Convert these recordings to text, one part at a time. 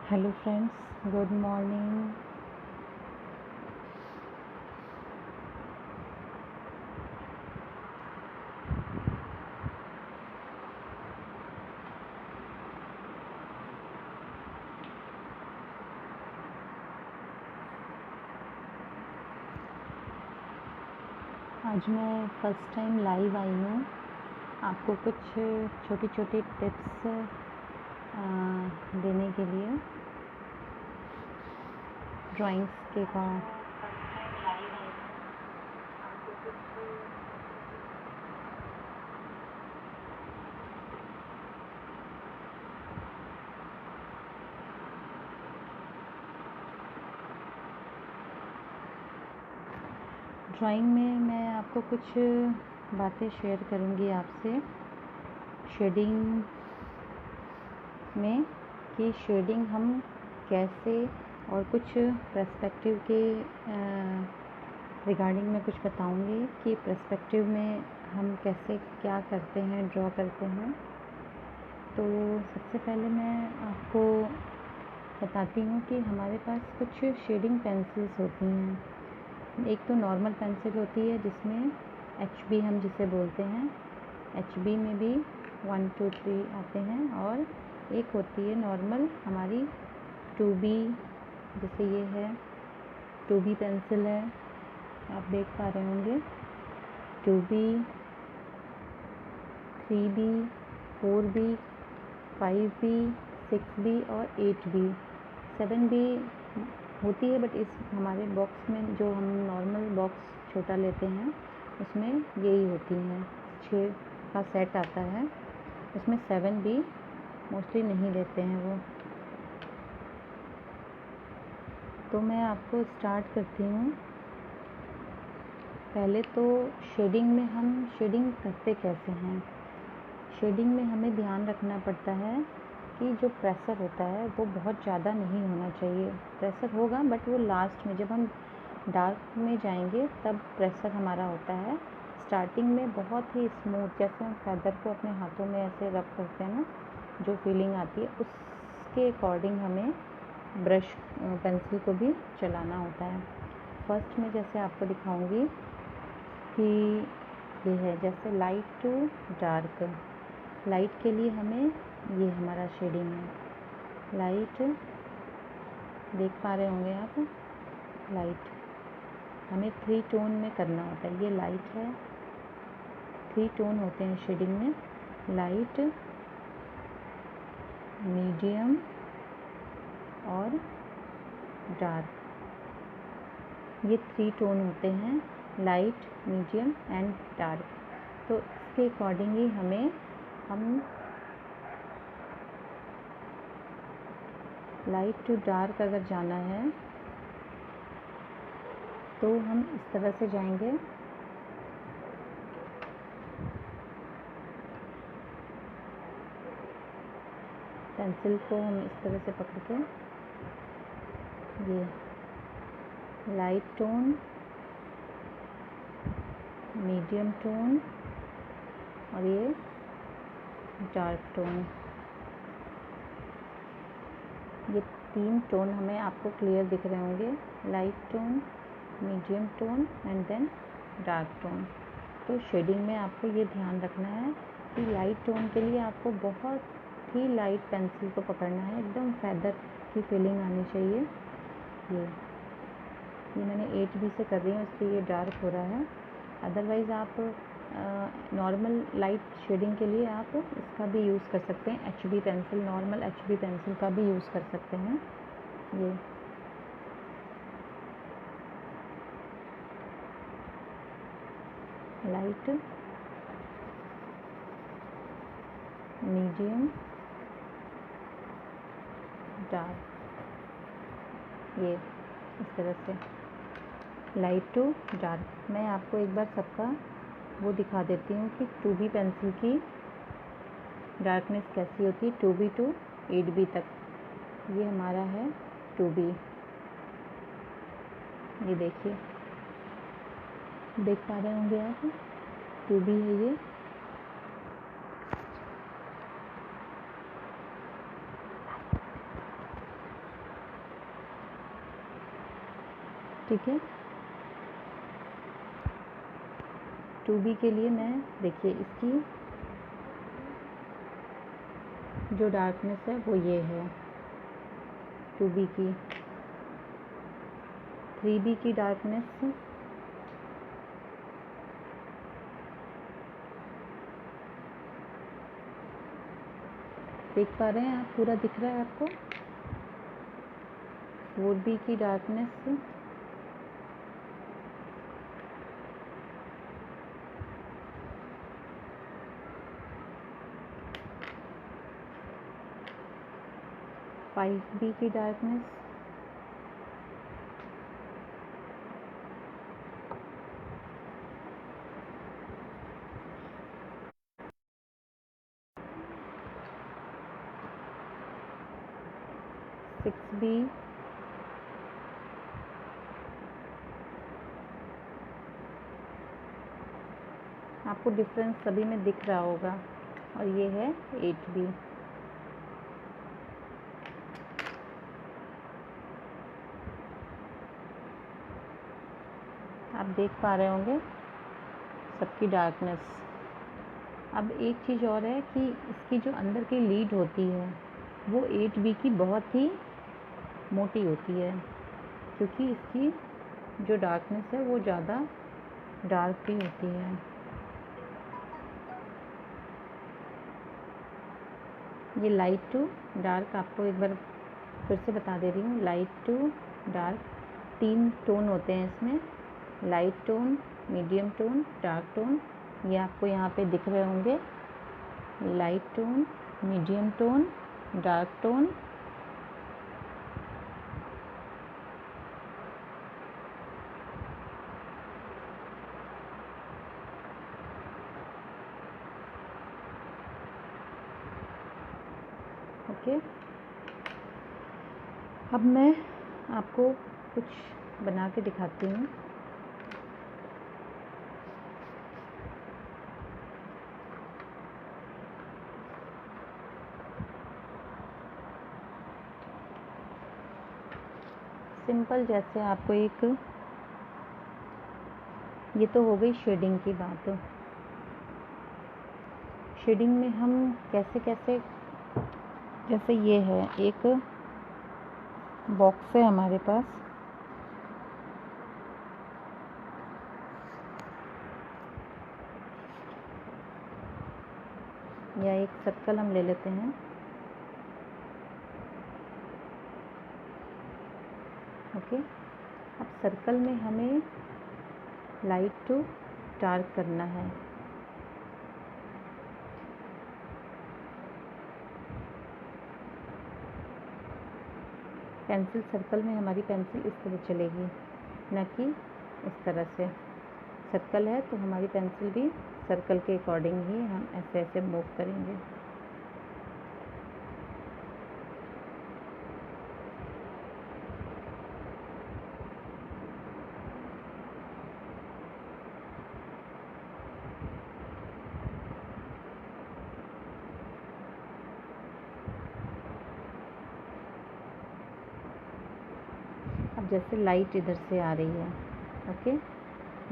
Hello friends, good morning. आज मैं first time live आई हूँ आपको कुछ छोटी छोटी टिप्स देने के लिए ड्राइंग्स के का। ड्राइंग में मैं आपको कुछ बातें शेयर करूँगी आपसे शेडिंग में, कि शेडिंग हम कैसे, और कुछ पर्सपेक्टिव के रिगार्डिंग में कुछ बताऊँगी कि पर्सपेक्टिव में हम कैसे क्या करते हैं, ड्रॉ करते हैं। तो सबसे पहले मैं आपको बताती हूँ कि हमारे पास कुछ शेडिंग पेंसिल्स होती हैं। एक तो नॉर्मल पेंसिल होती है जिसमें HB हम जिसे बोलते हैं, HB में भी 1 2 3 आते हैं, और एक होती है नॉर्मल हमारी 2B, जैसे ये है 2B पेंसिल है, आप देख पा रहे होंगे। 2B, 3B, 4B, 5B, 6B और 8B। 7B होती है, बट इस हमारे बॉक्स में जो हम नॉर्मल बॉक्स छोटा लेते हैं उसमें यही होती हैं। 6 का सेट आता है, उसमें 7B मोस्टली नहीं लेते हैं वो। तो मैं आपको स्टार्ट करती हूँ। पहले तो शेडिंग में हम शेडिंग करते कैसे हैं। शेडिंग में हमें ध्यान रखना पड़ता है कि जो प्रेशर होता है वो बहुत ज़्यादा नहीं होना चाहिए। प्रेशर होगा बट वो लास्ट में, जब हम डार्क में जाएंगे तब प्रेशर हमारा होता है। स्टार्टिंग में बहुत ही स्मूथ, जैसे हम फेदर को अपने हाथों में ऐसे रब करते हैं ना, जो फीलिंग आती है उसके अकॉर्डिंग हमें ब्रश पेंसिल को भी चलाना होता है। फर्स्ट में जैसे आपको दिखाऊंगी कि ये है जैसे लाइट टू डार्क। लाइट के लिए हमें ये हमारा शेडिंग है। लाइट देख पा रहे होंगे आप, लाइट हमें 3 टोन में करना होता है। ये लाइट है, 3 टोन होते हैं शेडिंग में, लाइट, मीडियम और डार्क। ये 3 टोन होते हैं, लाइट, मीडियम एंड डार्क। तो इसके अकॉर्डिंगली हम लाइट टू डार्क अगर जाना है तो हम इस तरह से जाएंगे। पेंसिल को हम इस तरह से पकड़ के, ये लाइट टोन, मीडियम टोन और ये डार्क टोन। ये 3 टोन हमें आपको क्लियर दिख रहे होंगे, light tone, medium tone and then dark tone. तो शेडिंग में आपको ये ध्यान रखना है कि लाइट टोन के लिए आपको बहुत ही लाइट पेंसिल को पकड़ना है, एकदम फेदर की फीलिंग आनी चाहिए। ये मैंने 8B से कर रही हूँ, इसलिए ये डार्क हो रहा है। अदरवाइज़ आप नॉर्मल लाइट शेडिंग के लिए आप इसका भी यूज़ कर सकते हैं, HB pencil, normal HB pencil का भी यूज़ कर सकते हैं। ये लाइट, मीडियम, डार्क, ये इस तरह से लाइट टू डार्क। मैं आपको एक बार सबका वो दिखा देती हूँ कि 2B पेंसिल की डार्कनेस कैसी होती है, 2B टू 8B तक। ये हमारा है 2B, ये देखिए, देख पा रहे होंगे आप, 2B है ये। ठीक है। 2B के लिए मैं देखिए इसकी जो डार्कनेस है वो ये है 2B की। 3B की डार्कनेस देख पा रहे हैं आप, पूरा दिख रहा है आपको। 4B की डार्कनेस 5B की डार्कनेस 6B आपको डिफरेंस सभी में दिख रहा होगा। और ये है 8B। आप देख पा रहे होंगे सबकी डार्कनेस। अब एक चीज़ और है कि इसकी जो अंदर की लीड होती है वो 8B की बहुत ही मोटी होती है, क्योंकि इसकी जो डार्कनेस है वो ज़्यादा डार्क भी होती है। ये लाइट टू डार्क आपको एक बार फिर से बता दे रही हूँ। लाइट टू डार्क 3 टोन होते हैं इसमें, light tone, medium tone, dark tone. ये आपको यहाँ पे दिख रहे होंगे, light tone, medium tone, dark tone. Okay, अब मैं आपको कुछ बना के दिखाती हूँ। सिंपल, जैसे आपको एक, ये तो हो गई शेडिंग की बात। शेडिंग में हम कैसे कैसे, जैसे ये है एक बॉक्स है हमारे पास, या एक सर्कल हम ले लेते हैं। ओके, अब सर्कल में हमें लाइट टू डार्क करना है। पेंसिल सर्कल में हमारी पेंसिल इस तरह चलेगी, न कि इस तरह से। सर्कल है तो हमारी पेंसिल भी सर्कल के अकॉर्डिंग ही हम ऐसे ऐसे मूव करेंगे। अब जैसे लाइट इधर से आ रही है, ओके,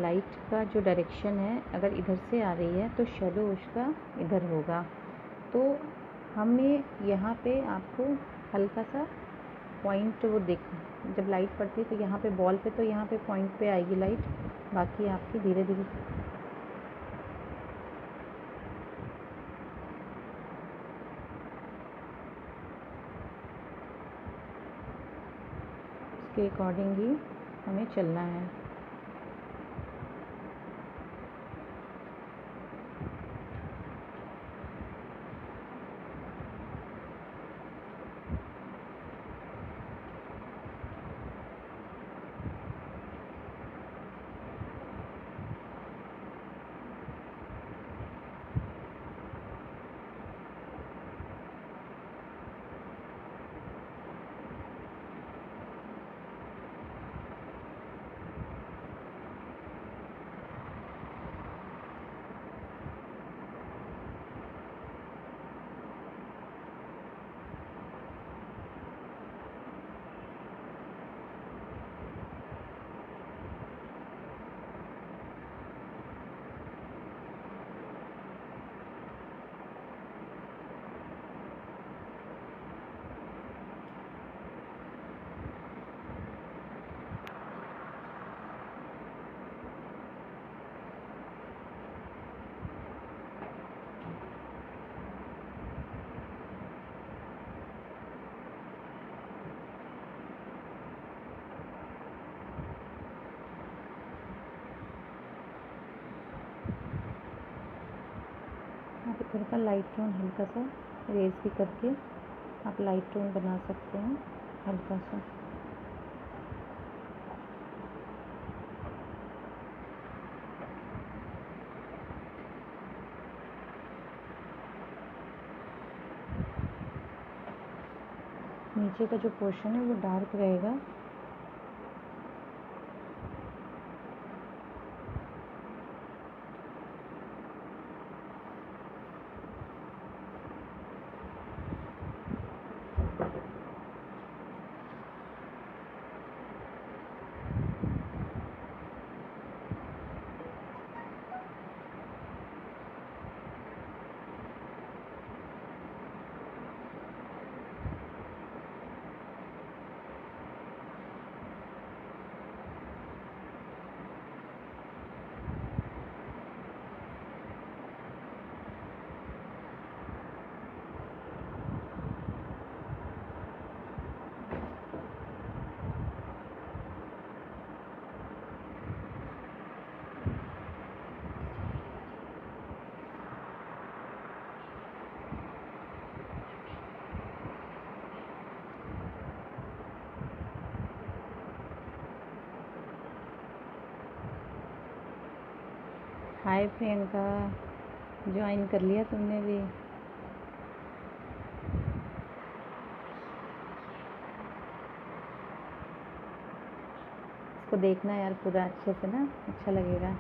लाइट का जो डायरेक्शन है अगर इधर से आ रही है तो शैडो उसका इधर होगा। तो हमें यहाँ पे आपको हल्का सा पॉइंट वो दिख, जब लाइट पड़ती है तो यहाँ पे बॉल पे, तो यहाँ पे पॉइंट पे आएगी लाइट, बाकी आपकी धीरे धीरे उसके अकॉर्डिंग ही हमें चलना है। आप इधर का लाइट टोन हल्का सा रेज भी करके आप लाइट टोन बना सकते हैं हल्का सा। नीचे का जो पोर्शन है वो डार्क रहेगा। हाय प्रियंका, ज्वाइन कर लिया तुमने भी। इसको देखना यार पूरा अच्छे से ना, अच्छा लगेगा।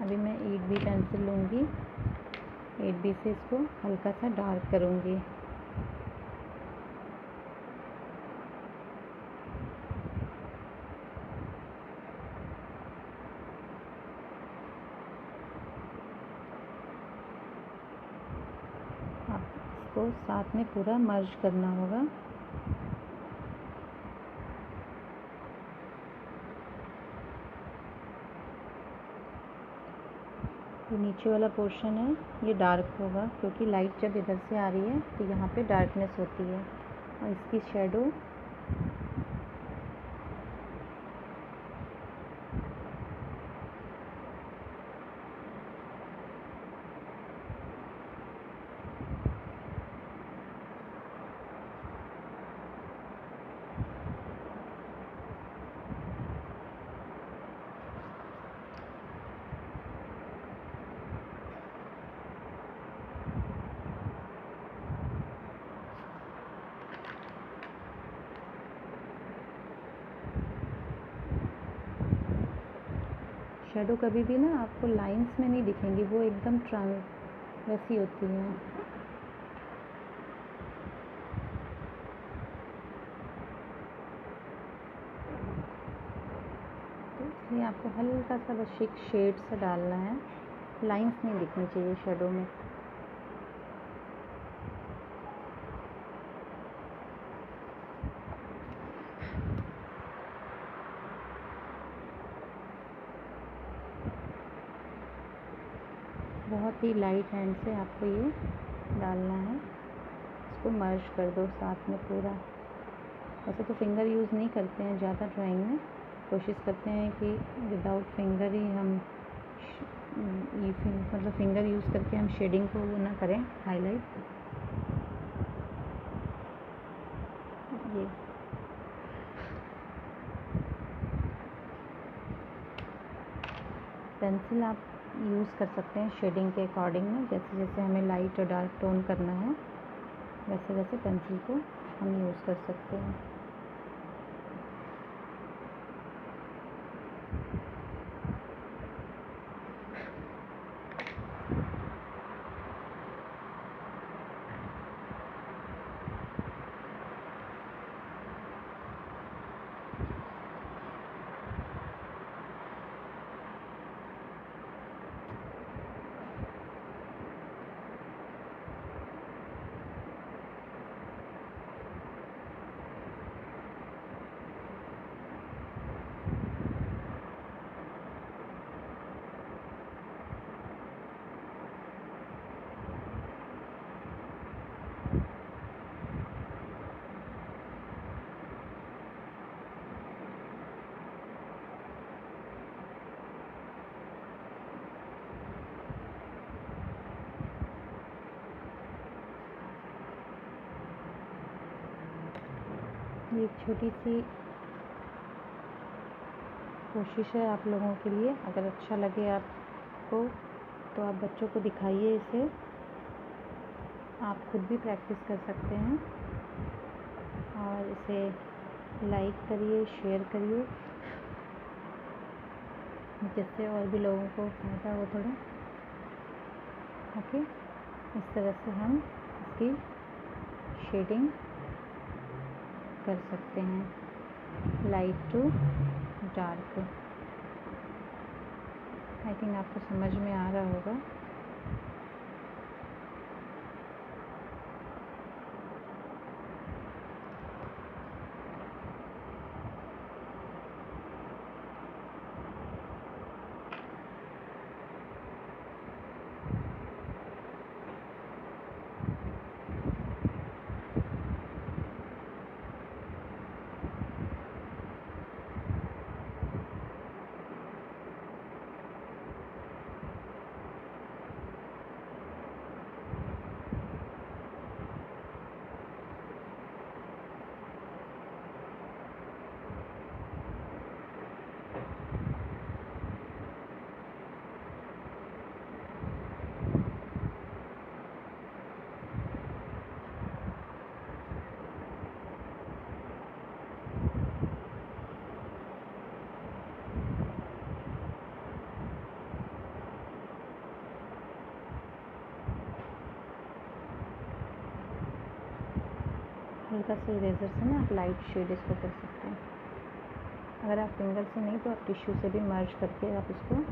अभी मैं 8B पेंसिल लूँगी, 8B से इसको हल्का सा डार्क करूँगी। आप इसको साथ में पूरा मर्ज करना होगा। जो नीचे वाला पोर्शन है ये डार्क होगा, क्योंकि लाइट जब इधर से आ रही है तो यहाँ पे डार्कनेस होती है। और इसकी शेडो शेडो कभी भी ना आपको लाइंस में नहीं दिखेंगी, वो एकदम वैसी होती हैं। तो इसलिए आपको हल्का सा बस एक शेड से डालना है, लाइंस नहीं दिखनी चाहिए शेडो में। बहुत ही लाइट हैंड से आपको ये डालना है। इसको मर्ज कर दो साथ में पूरा। वैसे तो फिंगर यूज़ नहीं करते हैं ज़्यादा ड्राइंग में, कोशिश करते हैं कि विदाउट फिंगर ही हम मतलब फिंगर यूज़ करके हम शेडिंग को वो ना करें, हाईलाइट। ये पेंसिल आप यूज़ कर सकते हैं शेडिंग के अकॉर्डिंग में, जैसे जैसे हमें लाइट और डार्क टोन करना है वैसे वैसे पेंसिल को हम यूज़ कर सकते हैं। एक छोटी सी कोशिश है आप लोगों के लिए। अगर अच्छा लगे आपको तो आप बच्चों को दिखाइए इसे। आप खुद भी प्रैक्टिस कर सकते हैं और इसे लाइक करिए, शेयर करिए, जिससे और भी लोगों को फायदा हो थोड़ा। ओके, इस तरह से हम इसकी शेडिंग कर सकते हैं, light to dark. I think आपको समझ में आ रहा होगा। हल्का सा इरेजर से ना आप लाइट शेड इसको कर सकते हैं। अगर आप फिंगर से नहीं तो आप टिश्यू से भी मर्ज करके आप इसको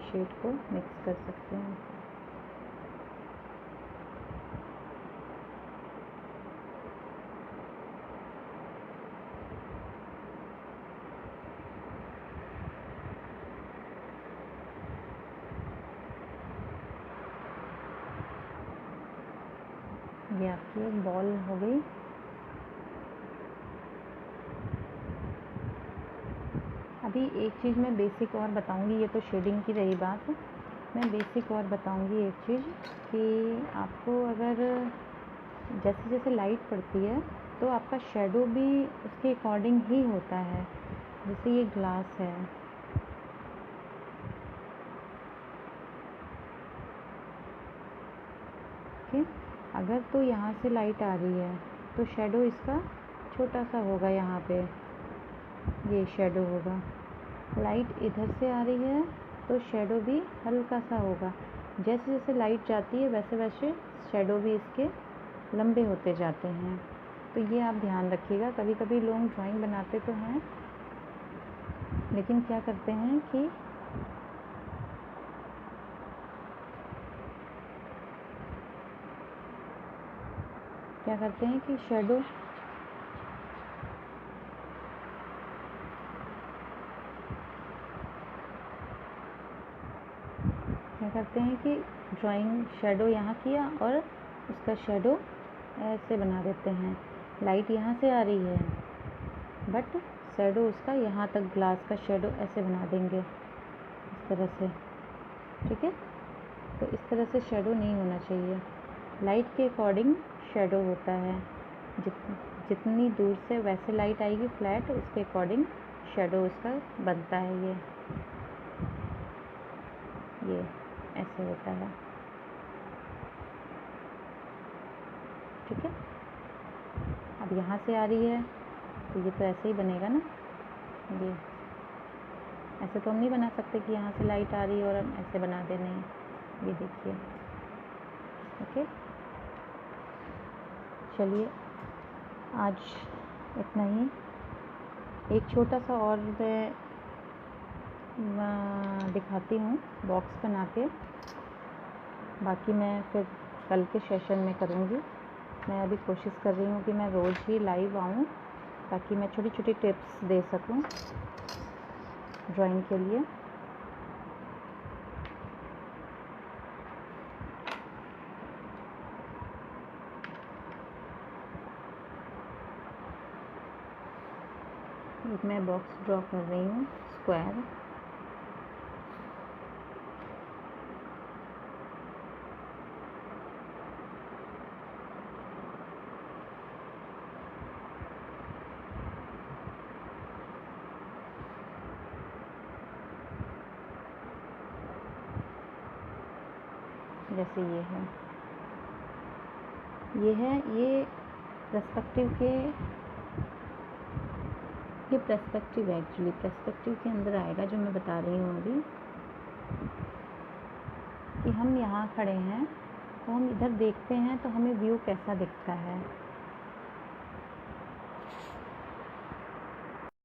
शेड को मिक्स कर सकते हैं। ये आपकी एक बॉल हो गई। अभी एक चीज़ मैं बेसिक और बताऊंगी, ये तो शेडिंग की रही बात। मैं बेसिक और बताऊंगी एक चीज़ कि आपको अगर जैसे जैसे लाइट पड़ती है तो आपका शेडो भी उसके अकॉर्डिंग ही होता है। जैसे ये ग्लास है, ओके, अगर तो यहाँ से लाइट आ रही है तो शेडो इसका छोटा सा होगा, यहाँ पे ये शेडो होगा। लाइट इधर से आ रही है तो शेडो भी हल्का सा होगा। जैसे जैसे लाइट जाती है वैसे वैसे शेडो भी इसके लंबे होते जाते हैं। तो ये आप ध्यान रखिएगा। कभी कभी लोग ड्राइंग बनाते तो हैं लेकिन क्या करते हैं कि शेडो ड्राइंग शेडो यहाँ किया और उसका शेडो ऐसे बना देते हैं। लाइट यहाँ से आ रही है बट शेडो उसका यहाँ तक, ग्लास का शेडो ऐसे बना देंगे इस तरह से। ठीक है, तो इस तरह से शेडो नहीं होना चाहिए। लाइट के अकॉर्डिंग शेडो होता है। जितनी दूर से वैसे लाइट आएगी फ्लैट, उसके अकॉर्डिंग शेडो उसका बनता है। ये ऐसे होता है। ठीक है, अब यहाँ से आ रही है तो ये तो ऐसे ही बनेगा ना। ये ऐसे तो हम नहीं बना सकते कि यहाँ से लाइट आ रही है और हम ऐसे बना दे। नहीं, ये देखिए। ओके, चलिए आज इतना ही। एक छोटा सा और मैं दिखाती हूँ बॉक्स बना के, बाकी मैं फिर कल के सेशन में करूँगी। मैं अभी कोशिश कर रही हूँ कि मैं रोज़ ही लाइव आऊँ ताकि मैं छोटी छोटी टिप्स दे सकूँ ड्राइंग के लिए। एक मैं बॉक्स ड्रॉ कर रही हूँ स्क्वायर। जैसे ये पर्सपेक्टिव पर्सपेक्टिव है एक्चुअली, पर्सपेक्टिव के अंदर आएगा जो मैं बता रही हूँ अभी, कि हम यहाँ खड़े हैं तो हम इधर देखते हैं तो हमें व्यू कैसा दिखता है।